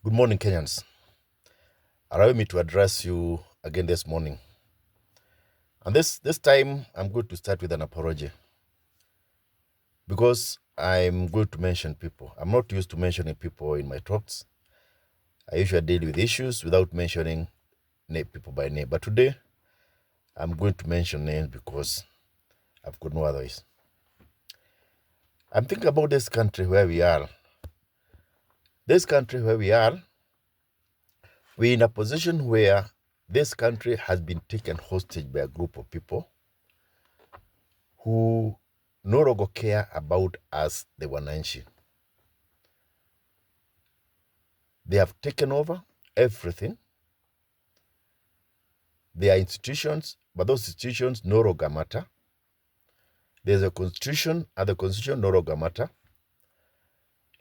Good morning, Kenyans. Allow me to address you again this morning. And this time, I'm going to start with an apology because I'm going to mention people. I'm not used to mentioning people in my talks. I usually deal with issues without mentioning people by name. But today, I'm going to mention names because I've got no otherwise. I'm thinking about this country where we are. This country where we are, we're in a position where this country has been taken hostage by a group of people who no longer care about us, the Wananchi. They have taken over everything. There are institutions, but those institutions no longer matter. There's a constitution, and the constitution no longer matter.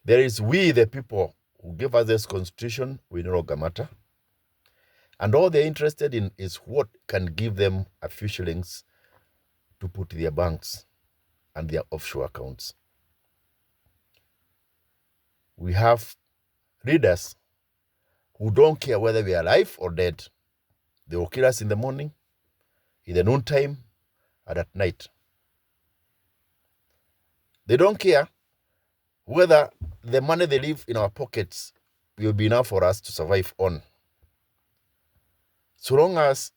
There is we, the people, who give us this constitution, we no longer matter. And all they're interested in is what can give them a few shillings to put in their banks and their offshore accounts. We have leaders who don't care whether we are alive or dead. They will kill us in the morning, in the noontime, and at night. They don't care whether the money they leave in our pockets will be enough for us to survive on. So long as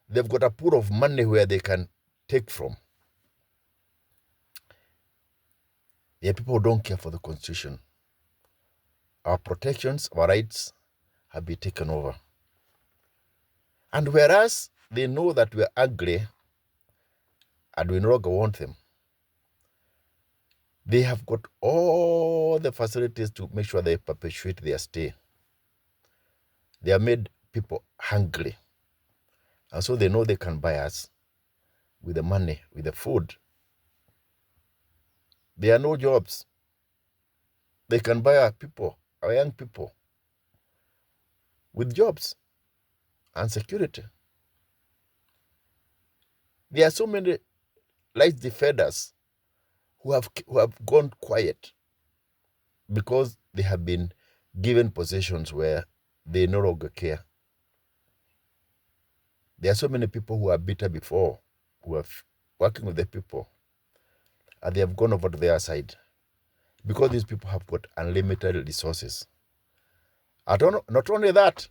they've got a pool of money where they can take from. There are people who don't care for the Constitution. Our protections, our rights have been taken over. And whereas they know that we are ugly and we no longer want them, they have got all the facilities to make sure they perpetuate their stay. They have made people hungry. And so they know they can buy us with the money, with the food. There are no jobs. They can buy our people, our young people, with jobs and security. There are so many light defenders who have gone quiet because they have been given positions where they no longer care. There are so many people who are bitter before, who are working with the people, and they have gone over to their side because these people have got unlimited resources. Not only that,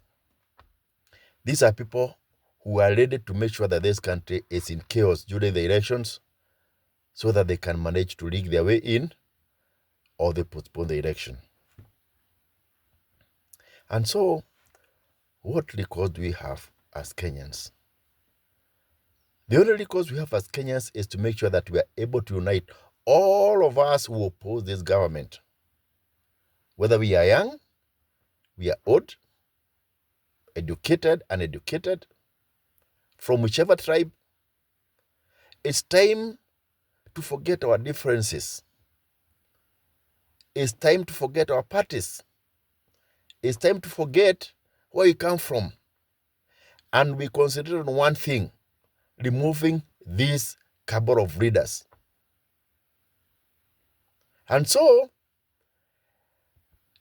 these are people who are ready to make sure that this country is in chaos during the elections so that they can manage to rig their way in or they postpone the election. And so, what recourse do we have as Kenyans? The only recourse we have as Kenyans is to make sure that we are able to unite all of us who oppose this government. Whether we are young, we are old, educated, uneducated, from whichever tribe, it's time to forget our differences. It's time to forget our parties. It's time to forget where you come from. And we concentrate on one thing, removing this cabal of leaders. And so,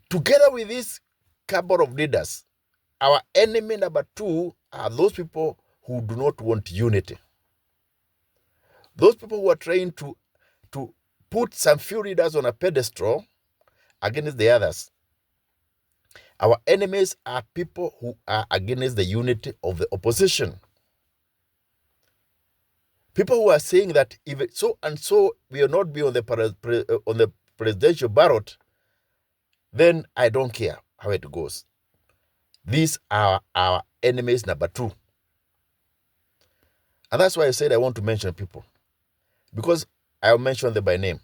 together with this cabal of leaders, our enemy number two are those people who do not want unity. Those people who are trying to put some few leaders on a pedestal against the others. Our enemies are people who are against the unity of the opposition. People who are saying that if so and so will not be on the presidential ballot, then I don't care how it goes. These are our enemies number two. And that's why I said I want to mention people. Because I'll mention them by name.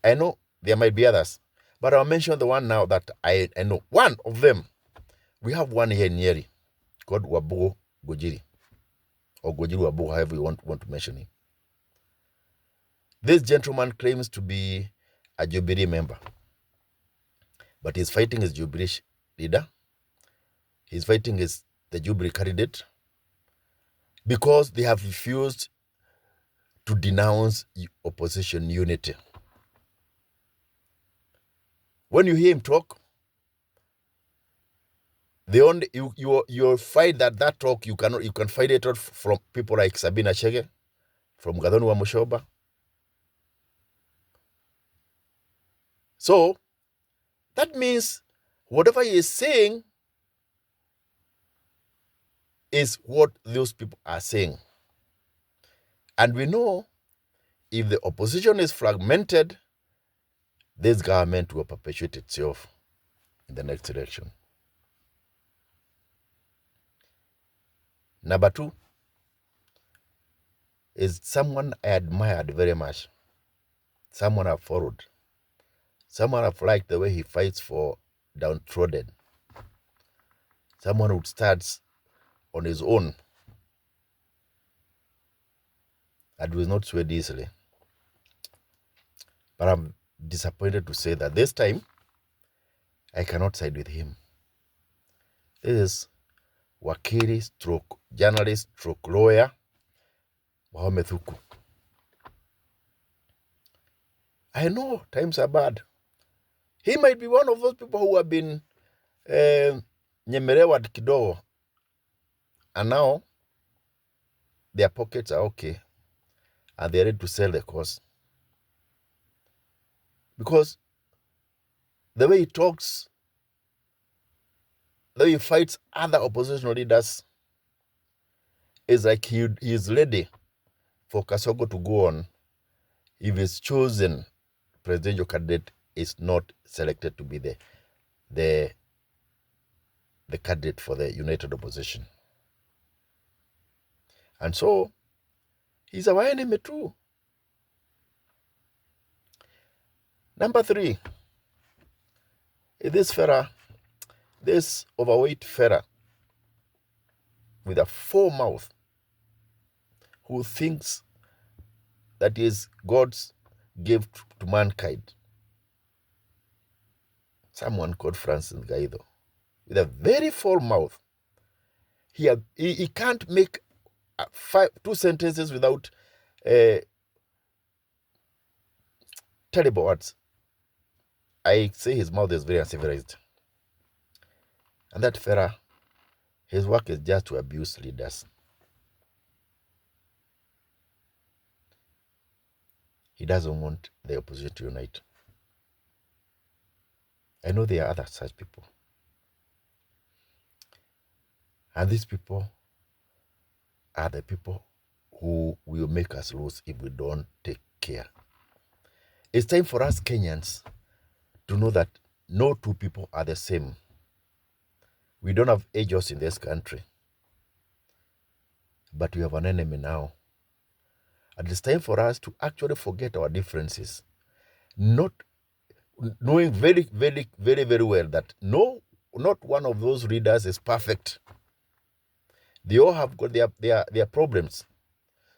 I know there might be others, but I'll mention the one now that I know. One of them, we have one here in Nyeri called Wabungu Gujiri. Or Gujiri Wabungu, however you want to mention him. This gentleman claims to be a Jubilee member, but he's fighting his Jubilee leader. He's fighting the Jubilee candidate because they have refused to denounce opposition unity. When you hear him talk, The only you find that talk you can find it out from people like Sabina Chege, from Gathoni wa Mushoba. So that means whatever he is saying is what those people are saying. And we know if the opposition is fragmented, this government will perpetuate itself in the next election. Number two is someone I admired very much, someone I've followed, someone I've liked the way he fights for downtrodden, someone who starts on his own and will not sway easily. But I'm disappointed to say that this time I cannot side with him. This is wakili stroke journalist stroke lawyer Wahome Thuku. I know times are bad. He might be one of those people who have been nyemelewa kidogo, and now their pockets are okay and they're ready to sell the cause. Because the way he talks, the way he fights other opposition leaders, is like he is ready for Kasongo to go on if his chosen presidential candidate is not selected to be the candidate for the united opposition. And so he's our enemy too. Number three, this overweight fella with a full mouth who thinks that is God's gift to mankind. Someone called Francis Gaido, with a very full mouth. He can't make two sentences without terrible words. I say his mouth is very uncivilized. And that fella, his work is just to abuse leaders. He doesn't want the opposition to unite. I know there are other such people. And these people are the people who will make us lose if we don't take care. It's time for us Kenyans to know that no two people are the same. We don't have angels in this country, but we have an enemy now. And it's time for us to actually forget our differences, not knowing very, very, very, very well that not one of those leaders is perfect. They all have got their problems.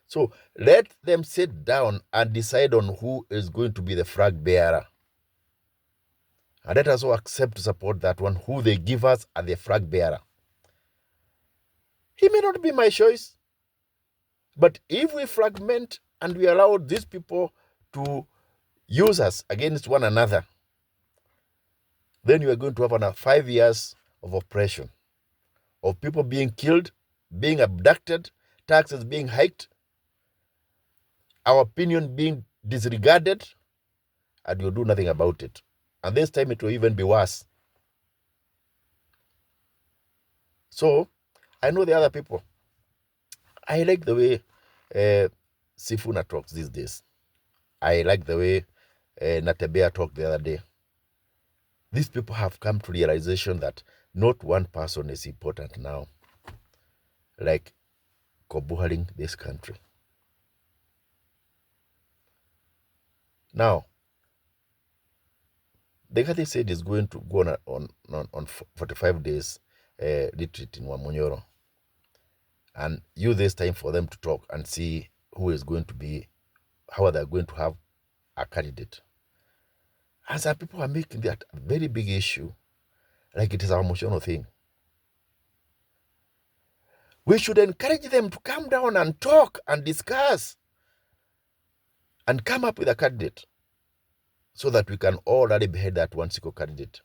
So let them sit down and decide on who is going to be the flag bearer. And let us all accept to support that one, who they give us as the flag bearer. He may not be my choice, but if we fragment and we allow these people to use us against one another, then you are going to have another 5 years of oppression, of people being killed, being abducted, taxes being hiked, our opinion being disregarded, and you'll do nothing about it. And this time it will even be worse. So, I know the other people. I like the way Sifuna talks these days. I like the way Natebea talked the other day. These people have come to realization that not one person is important now, like Kobuhaling this country. Now, the Gati said is going to go on 45 days retreat in Wamunyoro, and use this time for them to talk and see who is going to be, how they are going to have a candidate. And some people are making that a very big issue, like it is our emotional thing. We should encourage them to come down and talk and discuss and come up with a candidate so that we can all rally behind that one single candidate.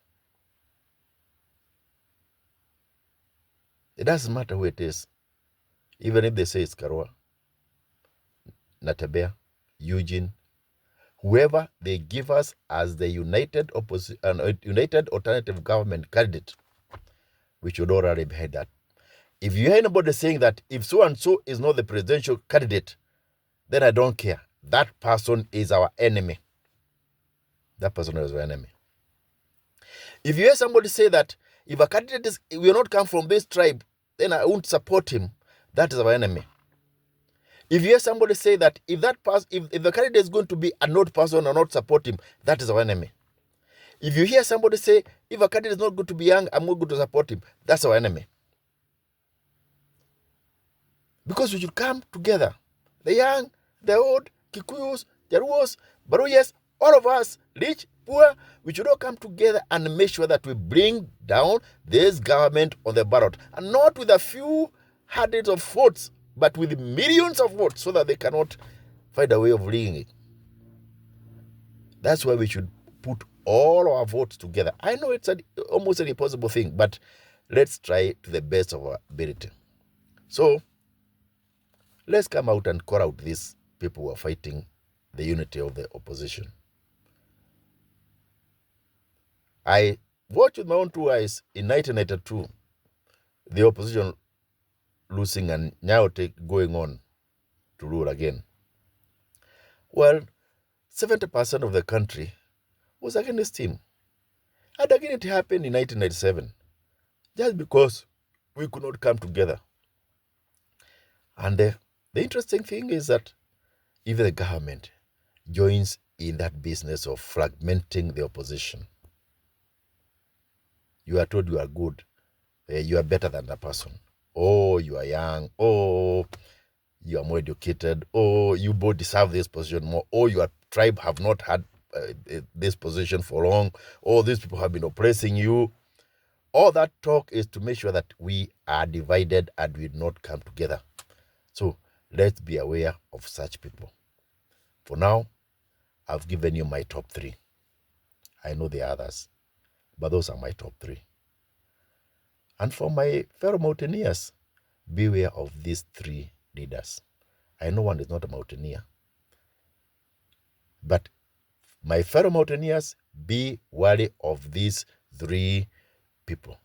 It doesn't matter who it is. Even if they say it's Karua, Natabea, Eugene, whoever they give us as the united alternative government candidate, we should all rally behind that. If you hear anybody saying that if so and so is not the presidential candidate, then I don't care. That person is our enemy. That person is our enemy. If you hear somebody say that if a candidate will not come from this tribe, then I won't support him, that is our enemy. If you hear somebody say that if the candidate is going to be a not person or not support him, that is our enemy. If you hear somebody say if a candidate is not going to be young, I'm not going to support him, that's our enemy. Because we should come together. The young, the old, Kikuyus, Jaruos, Baruyas, all of us, rich, poor, we should all come together and make sure that we bring down this government on the ballot. And not with a few hundreds of votes, but with millions of votes so that they cannot find a way of rigging it. That's why we should put all our votes together. I know it's almost an impossible thing, but let's try to the best of our ability. So, let's come out and call out these people who are fighting the unity of the opposition. I watched with my own two eyes in 1992, the opposition losing and Nyaote going on to rule again. Well, 70% of the country was against him. And again it happened in 1997, just because we could not come together. And the interesting thing is that even the government joins in that business of fragmenting the opposition. You are told you are good, you are better than the person. Oh, you are young. Oh, you are more educated. Oh, you both deserve this position more. Oh, your tribe have not had this position for long. Oh, these people have been oppressing you. All that talk is to make sure that we are divided and we not come together. So let's be aware of such people. For now, I've given you my top 3. I know the others, but those are my top 3. And for my fellow mountaineers, beware of these 3 leaders. I know one is not a mountaineer, but my fellow mountaineers, be wary of these 3 people.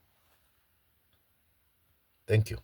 Thank you.